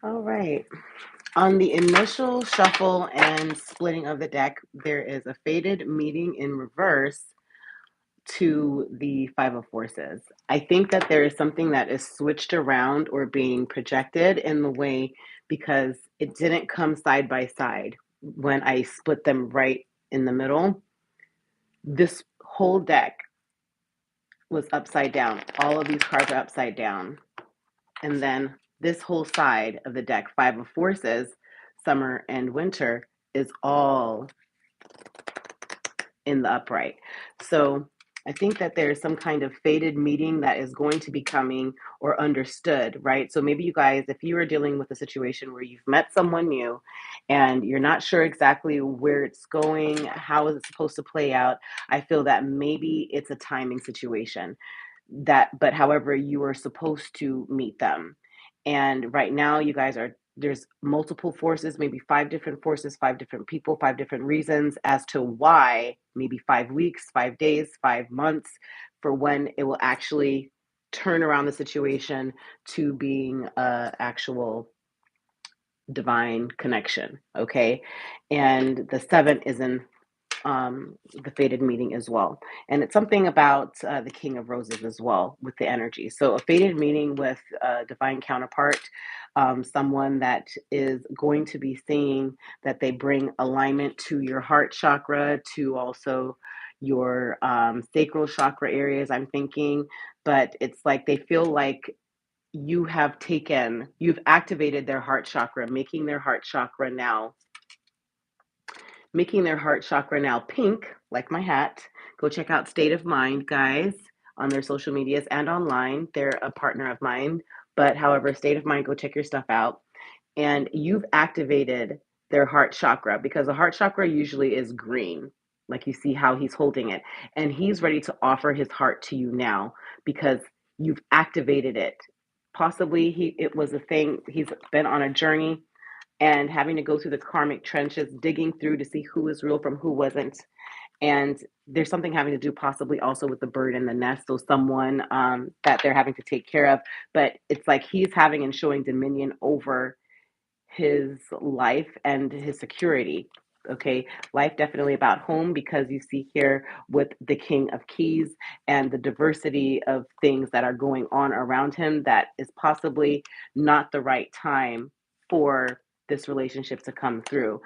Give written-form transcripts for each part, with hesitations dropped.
All right. On the initial shuffle and splitting of the deck, there is a faded meeting in reverse to the Five of Forces. I think that there is something that is switched around or being projected in the way because it didn't come side by side when I split them right in the middle. This whole deck was upside down. All of these cards are upside down. And then this whole side of the deck, Five of Forces, summer and winter, is all in the upright. So I think that there's some kind of fated meeting that is going to be coming or understood, right? So maybe you guys, if you are dealing with a situation where you've met someone new and you're not sure exactly where it's going, how is it supposed to play out, I feel that maybe it's a timing situation but however, you are supposed to meet them. And right now, you guys are there's multiple forces, maybe five different forces, five different people, five different reasons as to why, maybe 5 weeks, 5 days, 5 months for when it will actually turn around the situation to being a actual divine connection. Okay. And the seven is in the fated meeting as well. And it's something about the King of Roses as well with the energy. So a fated meeting with a divine counterpart, someone that is going to be seeing that they bring alignment to your heart chakra, to also your sacral chakra areas, I'm thinking. But it's like they feel like you've activated their heart chakra, making their heart chakra now pink, like my hat. Go check out State of Mind, guys, on their social medias and online. They're a partner of mine. But however, State of Mind, go check your stuff out. And you've activated their heart chakra because the heart chakra usually is green. Like you see how he's holding it. And he's ready to offer his heart to you now because you've activated it. Possibly it was a thing, he's been on a journey and having to go through the karmic trenches, digging through to see who is real from who wasn't. And there's something having to do possibly also with the bird in the nest. So someone that they're having to take care of, but it's like he's having and showing dominion over his life and his security. Okay, life definitely about home because you see here with the King of Keys and the diversity of things that are going on around him that is possibly not the right time for this relationship to come through.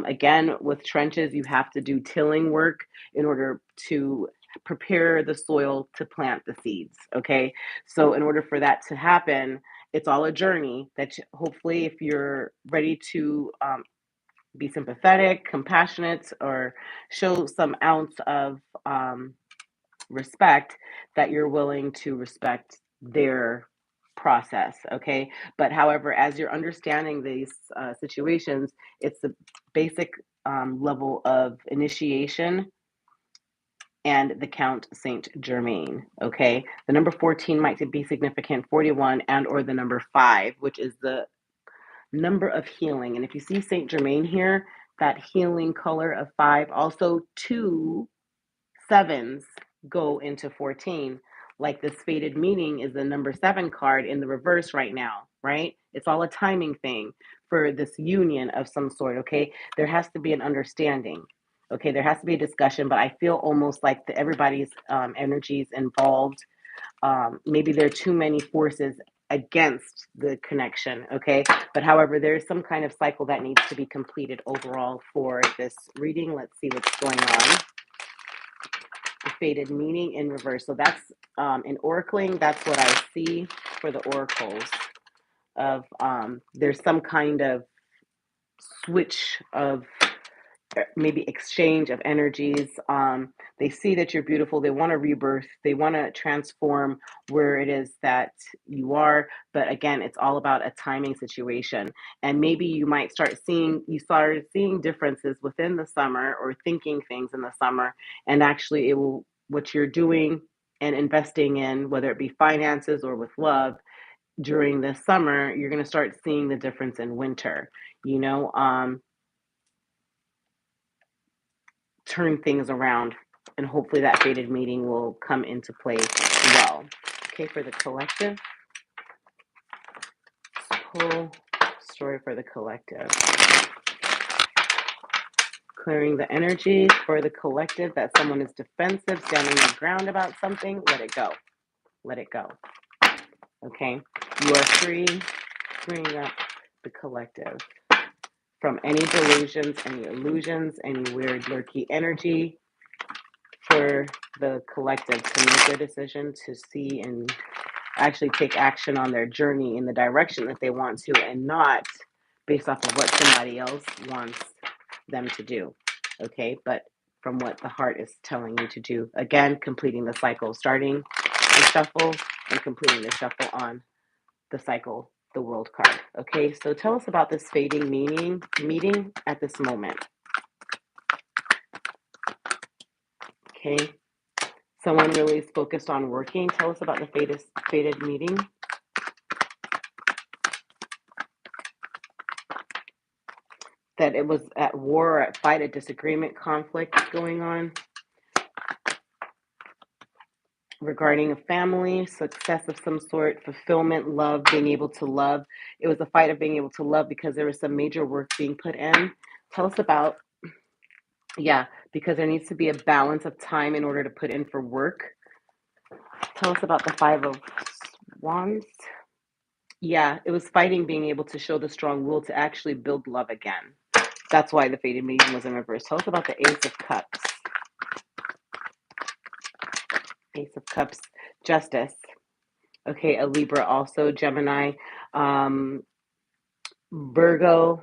Again, with trenches, you have to do tilling work in order to prepare the soil to plant the seeds. Okay, so in order for that to happen, it's all a journey that hopefully if you're ready to be sympathetic, compassionate, or show some ounce of respect, that you're willing to respect their process. Okay, but however, as you're understanding these situations, it's the basic level of initiation and the Count Saint Germain. Okay, the number 14 might be significant, 41, and or the number 5, which is the number of healing. And if you see Saint Germain here, that healing color of 5, also 2 7s go into 14. Like this fated meaning is the number 7 card in the reverse right now, right? It's all a timing thing for this union of some sort. Okay, there has to be an understanding. Okay, there has to be a discussion, but I feel almost like everybody's energies involved. Maybe there are too many forces against the connection. Okay, but however, there's some kind of cycle that needs to be completed overall for this reading. Let's see what's going on. The fated meaning in reverse. So that's in oracling, that's what I see for the oracles of there's some kind of switch of maybe exchange of energies. They see that you're beautiful. They want to rebirth. They want to transform where it is that you are. But again, it's all about a timing situation. And maybe you started seeing differences within the summer or thinking things in the summer. And actually, what you're doing and investing in, whether it be finances or with love, during the summer, you're going to start seeing the difference in winter. You know, turn things around, and hopefully that fated meeting will come into play well. Okay, for the collective, pull story for the collective. Clearing the energies for the collective that someone is defensive, standing their ground about something. Let it go. Let it go. Okay? You are free, freeing up the collective from any delusions, any illusions, any weird lurky energy, for the collective to make their decision, to see and actually take action on their journey in the direction that they want to, and not based off of what somebody else wants them to do. Okay, but from what the heart is telling you to do. Again, completing the cycle, starting the shuffle and completing the shuffle on the cycle, the world card. Okay, so tell us about this fading meeting at this moment. Okay, someone really is focused on working. Tell us about the faded meeting. That it was at war, or at fight, a disagreement, conflict going on regarding a family, success of some sort, fulfillment, love, being able to love. It was a fight of being able to love because there was some major work being put in. Tell us about, yeah, because there needs to be a balance of time in order to put in for work. Tell us about the Five of Wands. Yeah, it was fighting being able to show the strong will to actually build love again. That's why the faded meeting was in reverse. Tell us about the Ace of Cups. Ace of Cups, justice. Okay, a Libra also, Gemini, Virgo,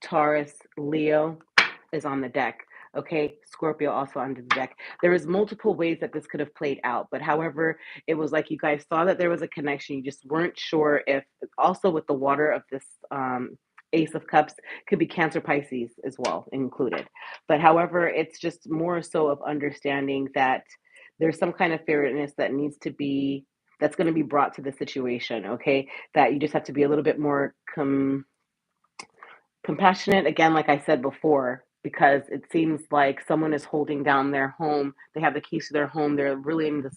Taurus, Leo is on the deck. Okay, Scorpio also on the deck. There is multiple ways that this could have played out, but however, it was like you guys saw that there was a connection. You just weren't sure if, also with the water of this Ace of Cups, could be Cancer, Pisces as well included. But however, it's just more so of understanding that there's some kind of fairness that needs to be, that's going to be brought to the situation. Okay, that you just have to be a little bit more compassionate, again, like I said before, because it seems like someone is holding down their home. They have the keys to their home. They're really in the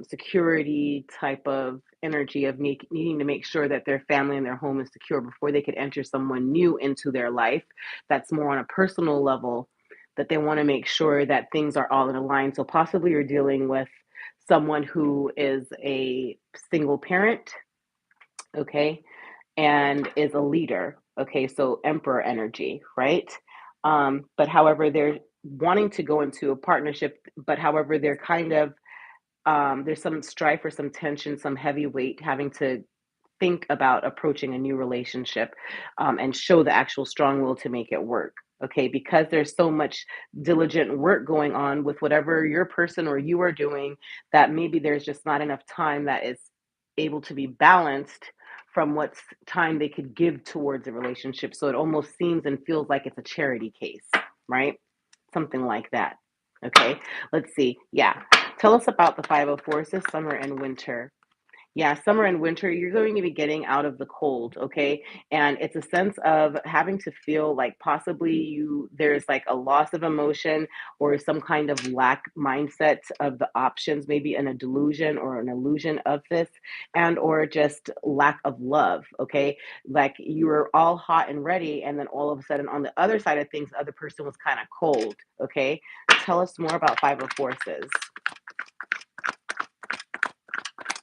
security type of energy of needing to make sure that their family and their home is secure before they could enter someone new into their life. That's more on a personal level, that they want to make sure that things are all in a line. So possibly you're dealing with someone who is a single parent, okay, and is a leader. Okay, so emperor energy, right? But however, they're wanting to go into a partnership, but however, they're kind of, there's some strife or some tension, some heavy weight having to think about approaching a new relationship, and show the actual strong will to make it work. Okay, because there's so much diligent work going on with whatever your person or you are doing, that maybe there's just not enough time that is able to be balanced from what's time they could give towards a relationship. So it almost seems and feels like it's a charity case, right? Something like that. Okay, let's see. Yeah, tell us about the 504. It says summer and winter. Yeah, summer and winter, you're going to be getting out of the cold, okay? And it's a sense of having to feel like possibly there's like a loss of emotion or some kind of lack mindset of the options, maybe in a delusion or an illusion of this, and or just lack of love, okay? Like you were all hot and ready, and then all of a sudden on the other side of things, the other person was kind of cold, okay? Tell us more about Five of Forces.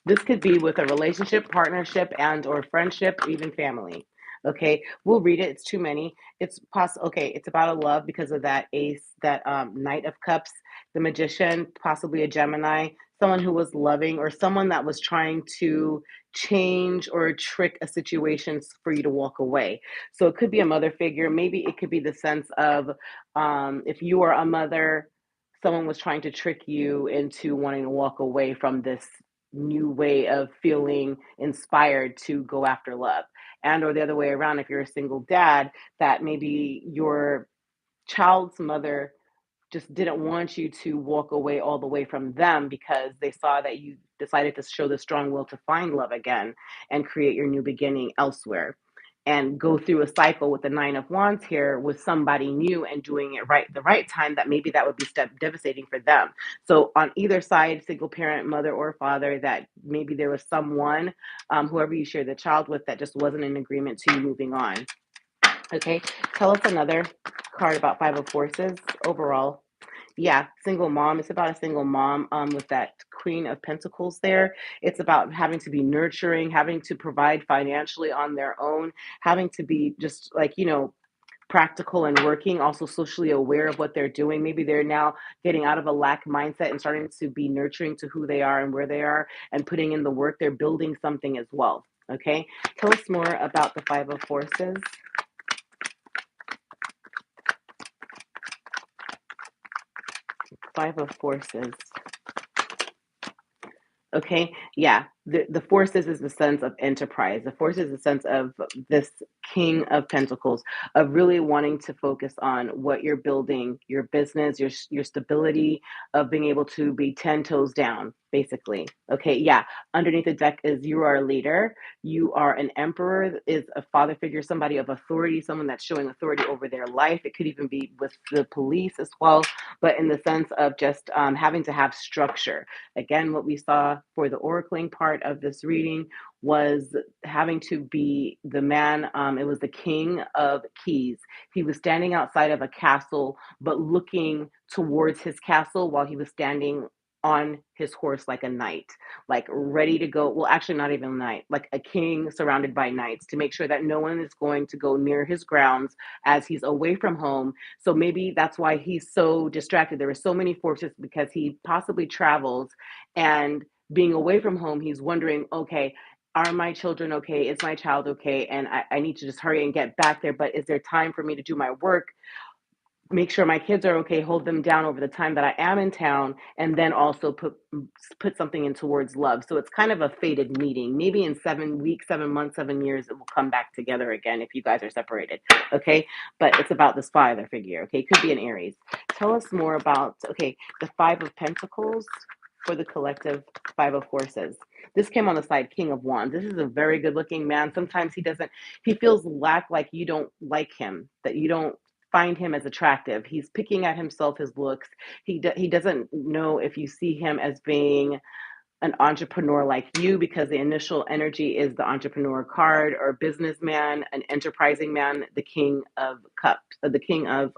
This could be with a relationship, partnership, and or friendship, even family. Okay, we'll read it. It's too many. It's possible. Okay, it's about a love because of that ace, that Knight of Cups, the Magician, possibly a Gemini, someone who was loving, or someone that was trying to change or trick a situation for you to walk away. So it could be a mother figure. Maybe it could be the sense of, if you are a mother, someone was trying to trick you into wanting to walk away from this new way of feeling inspired to go after love, and or the other way around, if you're a single dad, that maybe your child's mother just didn't want you to walk away all the way from them because they saw that you decided to show the strong will to find love again and create your new beginning elsewhere. and go through a cycle with the Nine of Wands here with somebody new and doing it right the right time, that maybe that would be devastating for them. So on either side, single parent, mother or father, that maybe there was someone, whoever you share the child with, that just wasn't in agreement to you moving on. Okay, tell us another card about Five of Forces overall. Yeah, single mom. It's about a single mom, with that Queen of Pentacles there. It's about having to be nurturing, having to provide financially on their own, having to be just like, practical and working, also socially aware of what they're doing. Maybe they're now getting out of a lack mindset and starting to be nurturing to who they are and where they are and putting in the work. They're building something as well. Okay, tell us more about the Five of Forces. Five of Forces. Okay, yeah. The forces is the sense of enterprise. The forces is the sense of this King of Pentacles, of really wanting to focus on what you're building, your business, your stability, of being able to be 10 toes down, basically. Okay, yeah. Underneath the deck is you are a leader. You are an emperor, is a father figure, somebody of authority, someone that's showing authority over their life. It could even be with the police as well, but in the sense of just having to have structure. Again, what we saw for the oracling part of this reading was having to be the man. It was the King of Keys. He was standing outside of a castle, but looking towards his castle while he was standing on his horse like a knight, like ready to go. Well, actually, not even a knight, like a king surrounded by knights, to make sure that no one is going to go near his grounds as he's away from home. So maybe that's why he's so distracted. There were so many forces because he possibly travels, and being away from home, he's wondering, okay, are my children okay? Is my child okay? And I need to just hurry and get back there. But is there time for me to do my work? Make sure my kids are okay, hold them down over the time that I am in town, and then also put something in towards love. So it's kind of a fated meeting. Maybe in 7 weeks, 7 months, 7 years, it will come back together again if you guys are separated. Okay, but it's about this father figure. Okay, could be an Aries. Tell us more about, okay, the Five of Pentacles for the collective Five of Forces. This came on the side King of Wands. This is a very good looking man. Sometimes he feels like you don't like him, that you don't find him as attractive. He's picking at himself, his looks. He doesn't know if you see him as being an entrepreneur like you, because the initial energy is the entrepreneur card, or businessman, an enterprising man, the King of Cups, the King of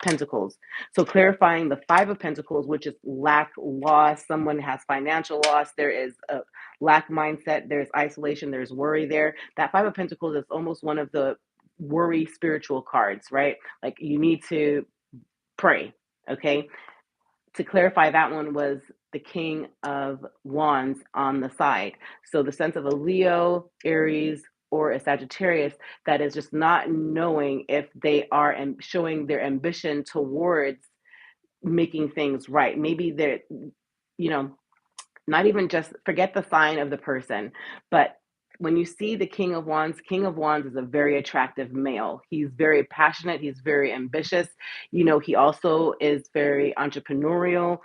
Pentacles. So clarifying the Five of Pentacles, which is lack, loss. Someone has financial loss. There is a lack mindset. There's isolation. There's worry there. That Five of Pentacles is almost one of the worry spiritual cards, right? Like you need to pray. Okay, to clarify, that one was the King of Wands on the side. So the sense of a Leo, Aries, or a Sagittarius that is just not knowing if they are showing their ambition towards making things right. Maybe they're, you know, not even just forget the sign of the person, but when you see the King of Wands is a very attractive male. He's very passionate. He's very ambitious. He also is very entrepreneurial,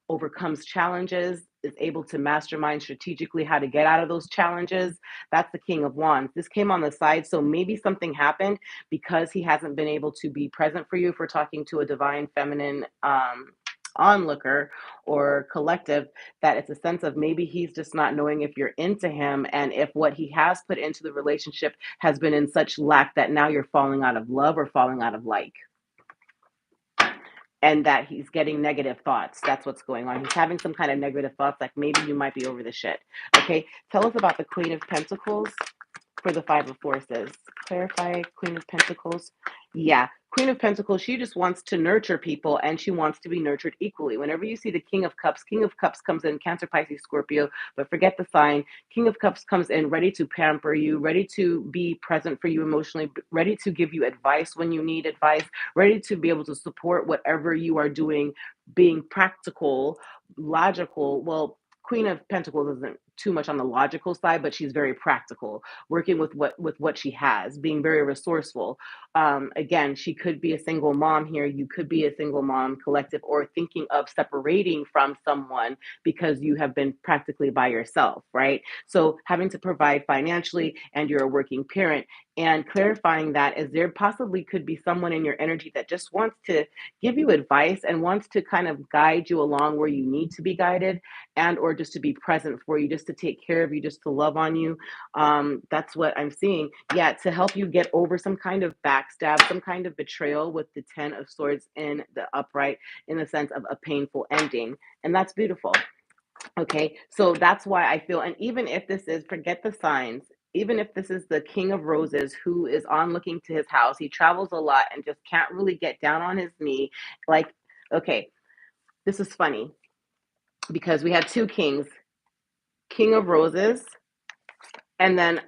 overcomes challenges, is able to mastermind strategically how to get out of those challenges. That's the King of Wands. This came on the side. So maybe something happened because he hasn't been able to be present for you, if we're talking to a divine feminine onlooker or collective, that it's a sense of maybe he's just not knowing if you're into him, and if what he has put into the relationship has been in such lack that now you're falling out of love or falling out of like, and that he's getting negative thoughts. That's what's going on. He's having some kind of negative thoughts, like maybe you might be over the shit. Okay, tell us about the Queen of Pentacles for the Five of Forces. Clarify Queen of Pentacles. Yeah, Queen of Pentacles, she just wants to nurture people, and she wants to be nurtured equally. Whenever you see the King of Cups comes in Cancer, Pisces, Scorpio, but forget the sign. King of Cups comes in ready to pamper you, ready to be present for you emotionally, ready to give you advice when you need advice, ready to be able to support whatever you are doing, being practical, logical. Well, Queen of Pentacles isn't too much on the logical side, but she's very practical, working with what she has, being very resourceful. Again, she could be a single mom here. You could be a single mom collective, or thinking of separating from someone because you have been practically by yourself, right? So having to provide financially, and you're a working parent, and clarifying that, as there possibly could be someone in your energy that just wants to give you advice and wants to kind of guide you along where you need to be guided, and or just to be present for you, just to take care of you, just to love on you. That's what I'm seeing. Yeah, to help you get over some kind of backstab, some kind of betrayal, with the 10 of swords in the upright, in the sense of a painful ending. And that's beautiful. Okay, so that's why I feel, and even if this is, forget the signs, even if this is the King of Roses who is on looking to his house, he travels a lot and just can't really get down on his knee. Like, okay, this is funny because we had two kings, King of Roses, and then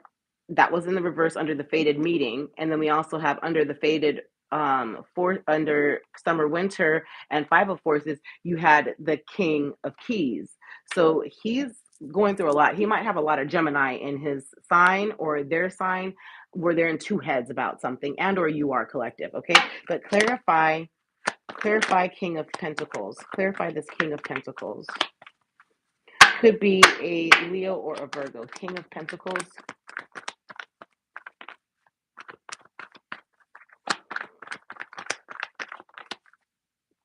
that was in the reverse under the faded meeting. And then we also have under the faded under summer winter and five of forces, you had the King of Keys. So he's going through a lot. He might have a lot of Gemini in his sign or their sign, where they're in two heads about something, and or you are collective. Okay, but clarify King of Pentacles, clarify this King of Pentacles. Could be a Leo or a Virgo. King of Pentacles.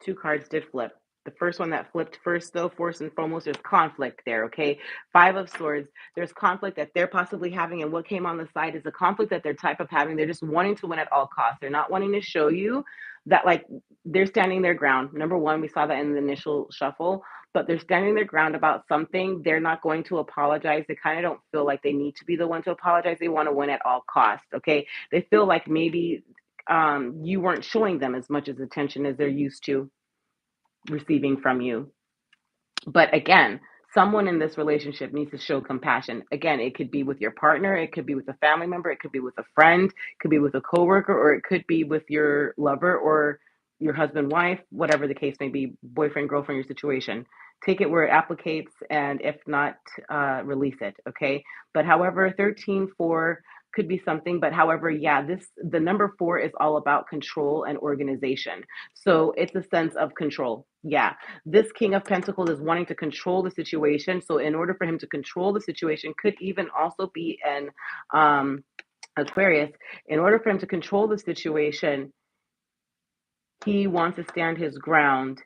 Two cards did flip. The first one that flipped first, though, first and foremost, there's conflict there, okay? Five of Swords, there's conflict that they're possibly having, and what came on the side is a conflict that they're type of having. They're just wanting to win at all costs. They're not wanting to show you that, like, they're standing their ground. Number one, we saw that in the initial shuffle, but they're standing their ground about something. They're not going to apologize. They kind of don't feel like they need to be the one to apologize. They want to win at all costs, okay? They feel like maybe you weren't showing them as much as attention as they're used to receiving from you. But again, someone in this relationship needs to show compassion. Again, it could be with your partner, it could be with a family member, it could be with a friend, it could be with a coworker, or it could be with your lover or your husband, wife, whatever the case may be, boyfriend, girlfriend, your situation. Take it where it applicates, and if not, release it. Okay. But however, 13-4 could be something. But however, yeah, the number 4 is all about control and organization. So it's a sense of control. Yeah, this King of Pentacles is wanting to control the situation. So in order for him to control the situation, could even also be an Aquarius. In order for him to control the situation, he wants to stand his ground.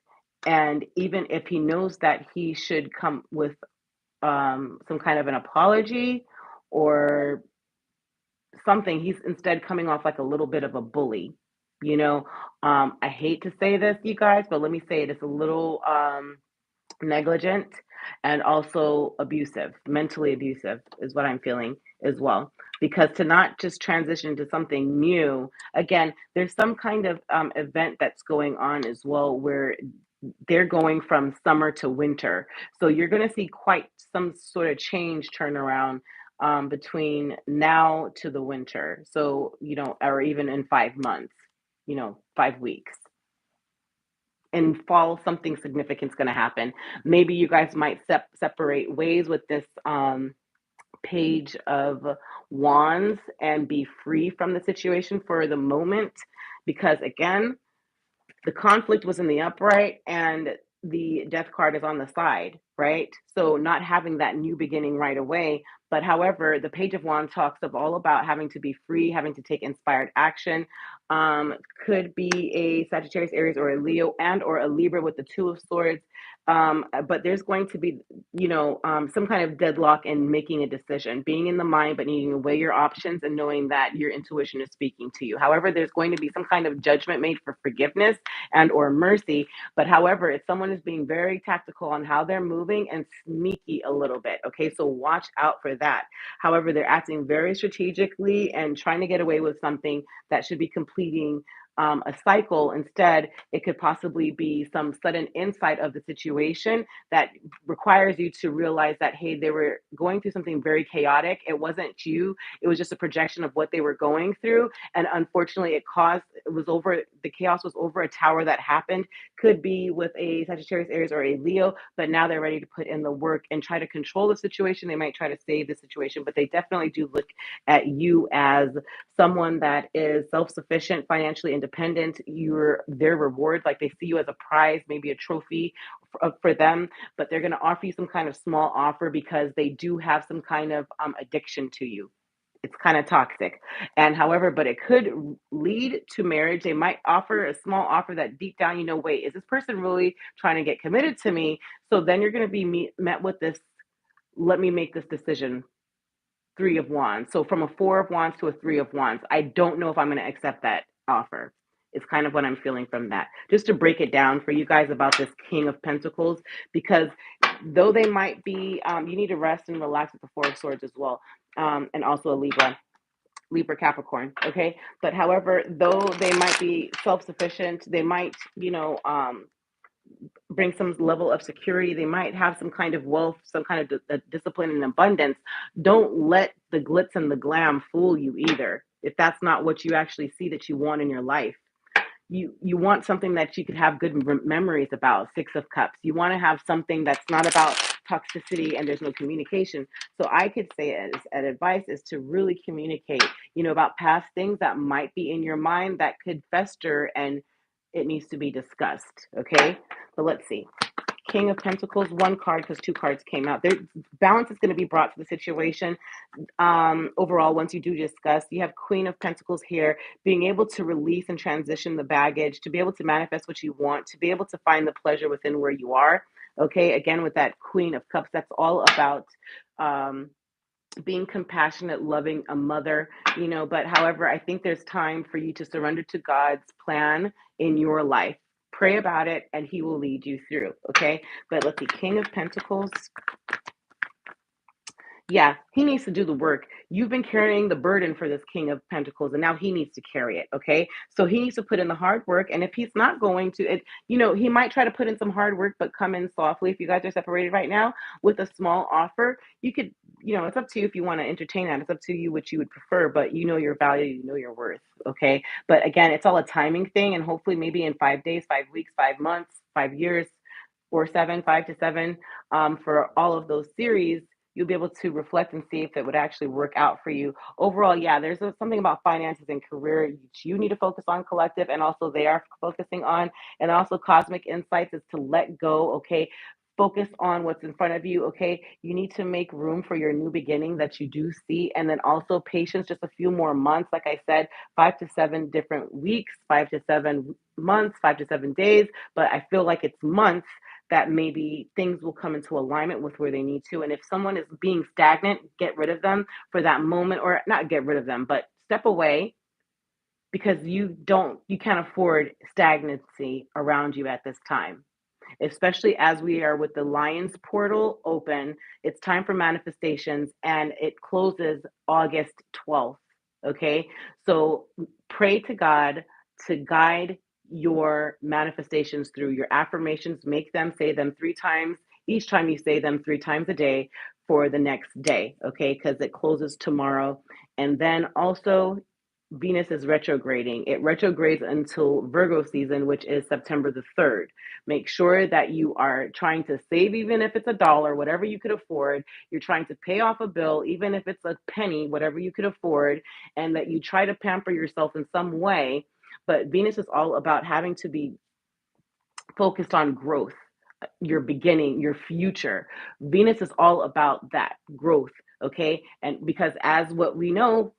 And even if he knows that he should come with some kind of an apology or something, he's instead coming off like a little bit of a bully. You know, I hate to say this, you guys, but let me say it. It's a little negligent and also abusive, mentally abusive is what I'm feeling as well. Because to not just transition to something new, again, there's some kind of event that's going on as well, where they're going from summer to winter. So you're going to see quite some sort of change turnaround between now to the winter. So, or even in 5 months, 5 weeks. In fall, something significant is going to happen. Maybe you guys might separate ways with this page of wands and be free from the situation for the moment, because again, the conflict was in the upright and the death card is on the side, right? So not having that new beginning right away. But however, the page of wands talks of all about having to be free, having to take inspired action. Could be a Sagittarius, Aries, or a Leo, and or a Libra with the two of swords. But there's going to be, some kind of deadlock in making a decision, being in the mind, but needing to weigh your options and knowing that your intuition is speaking to you. However, there's going to be some kind of judgment made for forgiveness and or mercy. But however, if someone is being very tactical on how they're moving and sneaky a little bit, okay, so watch out for that. However, they're acting very strategically and trying to get away with something that should be completing a cycle. Instead, it could possibly be some sudden insight of the situation that requires you to realize that, hey, they were going through something very chaotic. It wasn't you, it was just a projection of what they were going through. And unfortunately, the chaos was over a tower that happened. Could be with a Sagittarius, Aries, or a Leo, but now they're ready to put in the work and try to control the situation. They might try to save the situation, but they definitely do look at you as someone that is self-sufficient, financially independent. You're their reward. Like, they see you as a prize, maybe a trophy for them, but they're going to offer you some kind of small offer because they do have some kind of addiction to you. It's kind of toxic. And however, but it could lead to marriage. They might offer a small offer that deep down, wait, is this person really trying to get committed to me? So then you're going to be met with this, let me make this decision. Three of Wands. So from a Four of Wands to a Three of Wands. I don't know if I'm going to accept that offer. It's kind of what I'm feeling from that. Just to break it down for you guys about this King of Pentacles, because though they might be, you need to rest and relax with the Four of Swords as well, and also a Libra Capricorn. Okay. But however, though they might be self-sufficient, they might, bring some level of security. They might have some kind of wealth, some kind of discipline and abundance. Don't let the glitz and the glam fool you either. If that's not what you actually see that you want in your life, you want something that you could have good memories about. Six of Cups. You want to have something that's not about toxicity and there's no communication. So I could say as an advice is to really communicate, about past things that might be in your mind that could fester, and it needs to be discussed. Okay. But let's see. King of Pentacles, one card, because two cards came out. There, balance is going to be brought to the situation. Overall, once you do discuss, you have Queen of Pentacles here, being able to release and transition the baggage, to be able to manifest what you want, to be able to find the pleasure within where you are. Okay, again, with that Queen of Cups, that's all about being compassionate, loving, a mother, but however, I think there's time for you to surrender to God's plan in your life. Pray about it and he will lead you through. Okay. But let's see, King of Pentacles. Yeah, he needs to do the work. You've been carrying the burden for this King of Pentacles, and now he needs to carry it. Okay. So he needs to put in the hard work. And if he's not going to, he might try to put in some hard work, but come in softly. If you guys are separated right now with a small offer, you could, it's up to you if you want to entertain that. It's up to you what you would prefer, but you know your value, you know your worth. Okay. But again, it's all a timing thing. And hopefully, maybe in 5 days, 5 weeks, 5 months, 5 years, or 5 to 7, for all of those series, you'll be able to reflect and see if it would actually work out for you. Overall, yeah, there's something about finances and career which you need to focus on, collective, and also they are focusing on. And also cosmic insights is to let go, okay? Focus on what's in front of you, okay? You need to make room for your new beginning that you do see. And then also patience, just a few more months. Like I said, 5 to 7 different weeks, 5 to 7 months, 5 to 7 days. But I feel like it's months that maybe things will come into alignment with where they need to. And if someone is being stagnant, get rid of them for that moment, or not get rid of them, but step away, because you can't afford stagnancy around you at this time. Especially as we are with the Lion's portal open, it's time for manifestations and it closes August 12th. Okay. So pray to God to guide your manifestations through your affirmations. Make them, say them 3 times. Each time you say them 3 times a day for the next day. Okay. Because it closes tomorrow. And then also, Venus is retrograding. It retrogrades until Virgo season, which is September the 3rd. Make sure that you are trying to save, even if it's $1, whatever you could afford. You're trying to pay off a bill, even if it's a penny, whatever you could afford, and that you try to pamper yourself in some way. But Venus is all about having to be focused on growth, your beginning, your future. Venus is all about that growth. Okay. And because as what we know,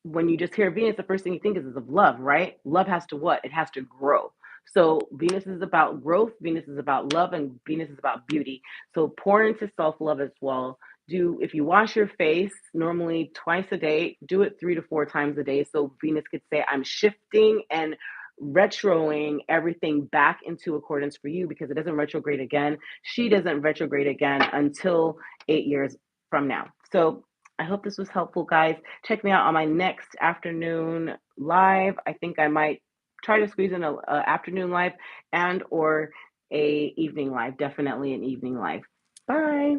when you just hear Venus, the first thing you think is of love, right? Love has to what? It has to grow. So Venus is about growth, Venus is about love, and Venus is about beauty. So pour into self-love as well. If you wash your face normally twice a day, do it 3 to 4 times a day. So Venus could say, I'm shifting and retroing everything back into accordance for you, because it doesn't retrograde again. She doesn't retrograde again until 8 years from now. So I hope this was helpful, guys. Check me out on my next afternoon live. I think I might try to squeeze in a afternoon live and or a evening live. Definitely an evening live. Bye.